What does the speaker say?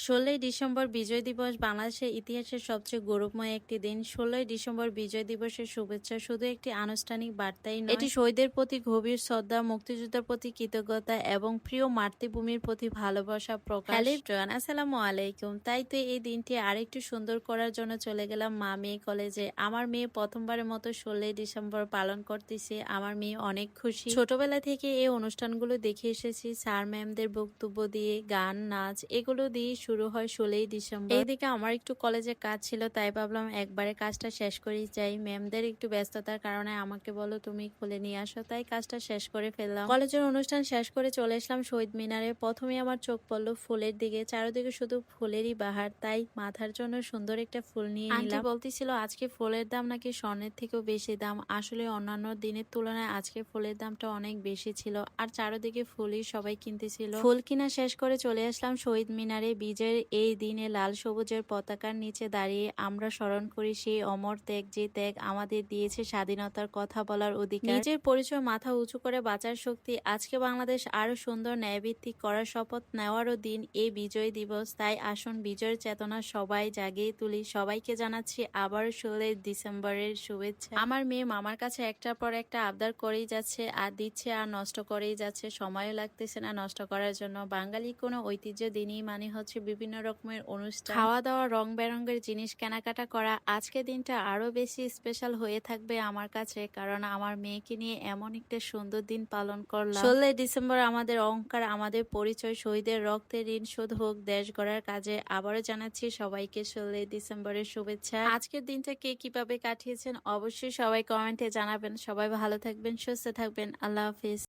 ১৬ই ডিসেম্বর বিজয় দিবস বাংলাদেশের ইতিহাসের সবচেয়ে গৌরবময় একটি দিন। ১৬ই ডিসেম্বর বিজয় দিবসের শুভেচ্ছা শুধু একটি আনুষ্ঠানিক বার্তাই নয়, এটি শহীদদের প্রতি গভীর শ্রদ্ধা, মুক্তিযোদ্ধার প্রতি কৃতজ্ঞতা এবং প্রিয় মাতৃভূমির প্রতি ভালোবাসা প্রকাশ। হ্যালো এভরিওয়ান, আসসালামু আলাইকুম। তাই তো এই দিনটি আরেকটু সুন্দর করার জন্য চলে গেলাম মা মেয়ে কলেজে। আমার মেয়ে প্রথমবারের মতো ১৬ই ডিসেম্বর পালন করতেছে। আমার মেয়ে অনেক খুশি। ছোটবেলা থেকে এই অনুষ্ঠানগুলো দেখে এসেছি, স্যার ম্যামদের বক্তব্য দিয়ে, গান নাচ এগুলো দিয়ে শুরু হয় ১৬ই ডিসেম্বর। এইদিকে আমার একটু কলেজে কাজ ছিল, তাই ভাবলাম একবারে কাজটা শেষ করেই যাই। ম্যামদের একটু ব্যস্ততার কারণে আমাকে বলো তুমি খুলে নিয়ে আসো, তাই কাজটা শেষ করে ফেললাম। কলেজের অনুষ্ঠান শেষ করে চলে আসলাম শহীদ মিনারে। প্রথমে আমার চোখ পড়লো ফুলের দিকে, চারিদিকে শুধু ফুলেরই বাহার, তাই মাথার জন্য সুন্দর একটা ফুল নিয়ে নিলাম। আন্টি বলতেছিল আজকে ফুলের দাম নাকি স্বর্ণের থেকেও বেশি দাম। আসলে অন্যান্য দিনের তুলনায় আজকে ফুলের দামটা অনেক বেশি ছিল, আর চারিদিকে ফুলই সবাই কিনতেছিল। ফুল কিনা শেষ করে চলে আসলাম শহীদ মিনারে। বিজয়ের এই দিনে লাল সবুজের পতাকার নিচে দাঁড়িয়ে আমরা স্মরণ করি সেই অমর ত্যাগ, যে ত্যাগ আমাদের দিয়েছে স্বাধীনতার কথা বলার অধিকার, নিজের পরিচয় মাথা উঁচু করে বাঁচার শক্তি। আজকে বাংলাদেশ আরো সুন্দর ন্যায়ভিত্তিক করার শপথ নেওয়ারও দিন এই বিজয় দিবস। তাই আসুন বিজয়ের চেতনা সবাই জাগিয়ে তুলি। সবাইকে জানাচ্ছি আবার ১৬ই ডিসেম্বরের শুভেচ্ছা। আমার মেয়ে মামার কাছে একটার পর একটা আবদার করেই যাচ্ছে, আর দিচ্ছে আর নষ্ট করেই যাচ্ছে। সময়ও লাগতেছে না নষ্ট করার জন্য। বাঙালি কোনো ঐতিহ্য দিনই মানে হচ্ছে বিভিন্ন রকমের অনুষ্ঠান, খাওয়া দাওয়া, রং বেরঙের জিনিস কেনাকাটা করা। আজকের দিনটা আরো বেশি স্পেশাল হয়ে থাকবে আমার কাছে, কারণ আমার মেয়েকে নিয়ে এমন একটা সুন্দর দিন পালন করলাম। ১৬ই ডিসেম্বর আমাদের অহংকার, আমাদের পরিচয়, শহীদের রক্তের ঋণ শোধ হোক দেশ গড়ার কাজে। আবারও জানাচ্ছি সবাইকে ১৬ই ডিসেম্বরের শুভেচ্ছা। আজকের দিনটা কে কিভাবে কাটিয়েছেন অবশ্যই সবাই কমেন্টে জানাবেন। সবাই ভালো থাকবেন, সুস্থ থাকবেন। আল্লাহ হাফিজ।